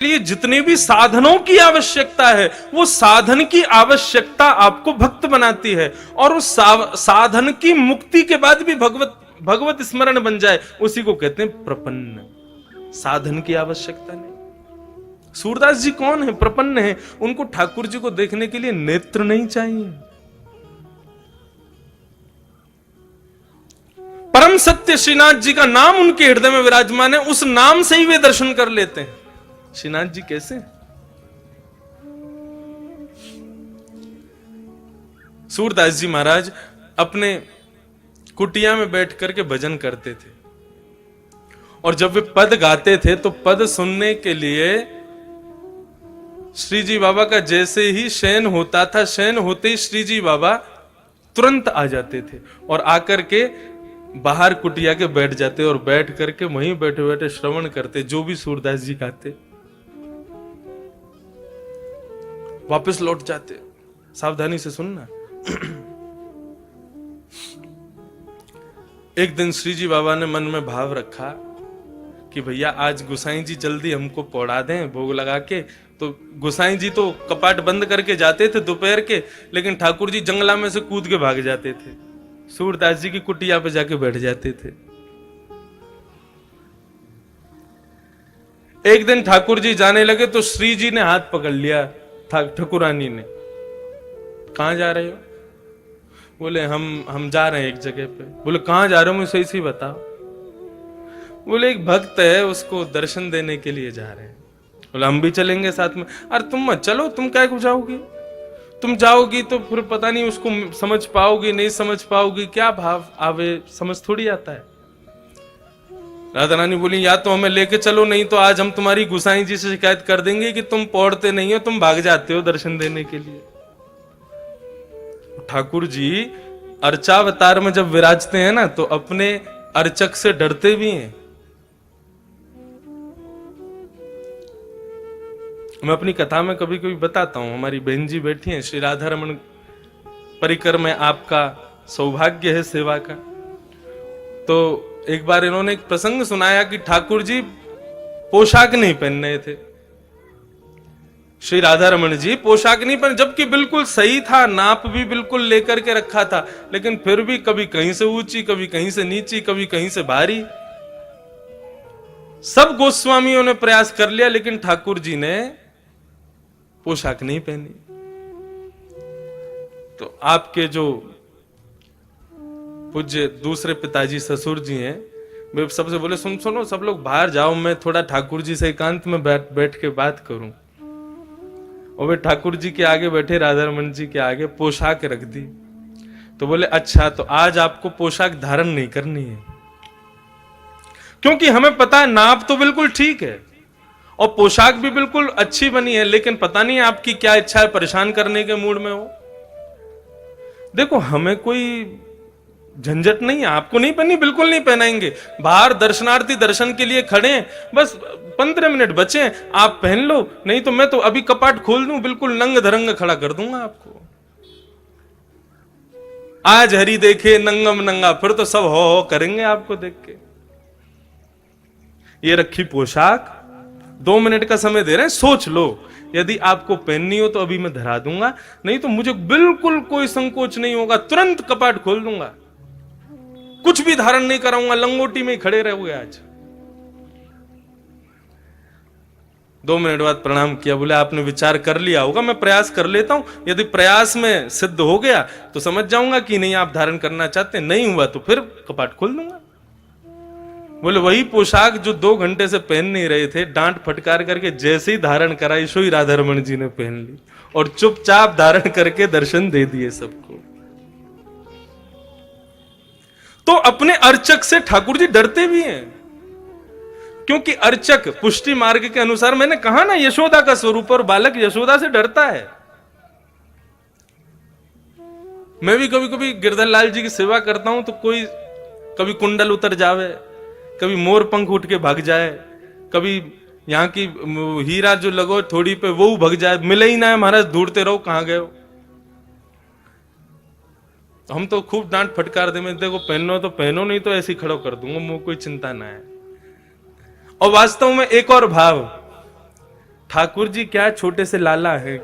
लिए जितने भी साधनों की आवश्यकता है, वो साधन की आवश्यकता आपको भक्त बनाती है। और उस साधन की मुक्ति के बाद भी भगवत स्मरण बन जाए, उसी को कहते हैं प्रपन्न। साधन की आवश्यकता नहीं। सूरदास जी कौन है? प्रपन्न है। उनको ठाकुर जी को देखने के लिए नेत्र नहीं चाहिए। परम सत्य श्रीनाथ जी का नाम उनके हृदय में विराजमान है, उस नाम से ही वे दर्शन कर लेते हैं। श्रीनाथ जी कैसे? सूरदास जी महाराज अपने कुटिया में बैठ करके भजन करते थे, और जब वे पद गाते थे तो पद सुनने के लिए श्री जी बाबा का जैसे ही शयन होता था, शयन होते ही श्री जी बाबा तुरंत आ जाते थे और आकर के बाहर कुटिया के बैठ जाते और बैठ करके वहीं बैठे बैठे श्रवण करते जो भी सूरदास जी गाते। वापस लौट जाते। सावधानी से सुनना। एक दिन श्री जी बाबा ने मन में भाव रखा कि भैया आज गोसाई जी जल्दी हमको पौड़ा दें भोग लगा के। तो गोसाई जी तो कपाट बंद करके जाते थे दोपहर के, लेकिन ठाकुर जी जंगला में से कूद के भाग जाते थे, सूरदास जी की कुटिया पे जाके बैठ जाते थे। एक दिन ठाकुर जी जाने लगे तो श्री जी ने हाथ पकड़ लिया ठाकुरानी ने। कहां जा रहे हो? बोले हम जा रहे हैं एक जगह पे। बोले कहां जा रहे हो? मुझे सही बताओ। बोले एक भक्त है, उसको दर्शन देने के लिए जा रहे हैं। बोले हम भी चलेंगे साथ में। अरे तुम मत चलो, तुम क्या जाओगी? तुम जाओगी तो फिर पता नहीं उसको समझ पाओगी नहीं समझ पाओगी, क्या भाव आवे समझ थोड़ी आता है। राधा रानी बोली या तो हमें लेके चलो, नहीं तो आज हम तुम्हारी गुसाई जी से शिकायत कर देंगे कि तुम पौड़ते नहीं हो, तुम भाग जाते हो दर्शन देने के लिए। ठाकुर जी अर्चावतार में जब विराजते हैं ना, तो अपने अर्चक से डरते भी हैं। मैं अपनी कथा में कभी कभी बताता हूं, हमारी बहन जी बैठी हैं, श्री राधा रमन परिकर में आपका सौभाग्य है सेवा का। तो एक बार इन्होंने एक प्रसंग सुनाया कि ठाकुर जी पोशाक नहीं पहन रहे थे। श्री राधा रमन जी पोशाक नहीं पहन, जबकि बिल्कुल सही था, नाप भी बिल्कुल लेकर के रखा था, लेकिन फिर भी कभी कहीं से ऊंची, कभी कहीं से नीची, कभी कहीं से भारी। सब गोस्वामियों ने प्रयास कर लिया, लेकिन ठाकुर जी ने पोशाक नहीं पहनी। तो आपके जो पूज्य दूसरे पिताजी ससुर जी हैं, वे सबसे बोले सुनो सब लोग बाहर जाओ, मैं थोड़ा ठाकुर जी से एकांत में बैठ के बात करूं। और वे ठाकुर जी के आगे बैठे, राधा रमन जी के आगे पोशाक रख दी। तो बोले अच्छा, तो आज आपको पोशाक धारण नहीं करनी है, क्योंकि हमें पता है नाप तो बिल्कुल ठीक है और पोशाक भी बिल्कुल अच्छी बनी है, लेकिन पता नहीं आपकी क्या इच्छा है, परेशान करने के मूड में हो। देखो हमें कोई झंझट नहीं है, आपको नहीं पहनी, बिल्कुल नहीं पहनाएंगे। बाहर दर्शनार्थी दर्शन के लिए खड़े हैं, बस 15 मिनट बचे हैं, आप पहन लो, नहीं तो मैं तो अभी कपाट खोल दूं, बिल्कुल नंग धरंग खड़ा कर दूंगा आपको। आज हरि देखे नंगम नंगा, फिर तो सब हो करेंगे आपको देख के। ये रखी पोशाक, 2 मिनट का समय दे रहे हैं, सोच लो, यदि आपको पहननी हो तो अभी मैं धरा दूंगा, नहीं तो मुझे बिल्कुल कोई संकोच नहीं होगा, तुरंत कपाट खोल दूंगा, कुछ भी धारण नहीं कराऊंगा, लंगोटी में ही खड़े रहोगे आज। 2 मिनट बाद प्रणाम किया, बोले आपने विचार कर लिया होगा, मैं प्रयास कर लेता हूं, यदि प्रयास में सिद्ध हो गया तो समझ जाऊंगा कि नहीं आप धारण करना चाहते, नहीं हुआ तो फिर कपाट खोल दूंगा। बोले वही पोशाक जो 2 घंटे से पहन नहीं रहे थे, डांट फटकार करके जैसे ही धारण कराई, सो ही राधा रमन जी ने पहन ली और चुपचाप धारण करके दर्शन दे दिए सबको। तो अपने अर्चक से ठाकुर जी डरते भी हैं, क्योंकि अर्चक पुष्टि मार्ग के अनुसार, मैंने कहा ना, यशोदा का स्वरूप, और बालक यशोदा से डरता है। मैं भी कभी कभी गिरधर लाल जी की सेवा करता हूं तो कोई कभी कुंडल उतर जावे, कभी मोर पंख उठ के भाग जाए, कभी यहां की हीरा जो लगो थोड़ी पे वो भाग जाए, मिले ही ना है महाराज, ढूंढते रहो कहां गए हो। हम तो खूब डांट फटकार दे, मैं देखो पहनो तो पहनो, नहीं तो ऐसे खड़ो कर दूंगा, मुंह कोई चिंता ना है। और वास्तव में एक और भाव, ठाकुर जी क्या छोटे से लाला हैं,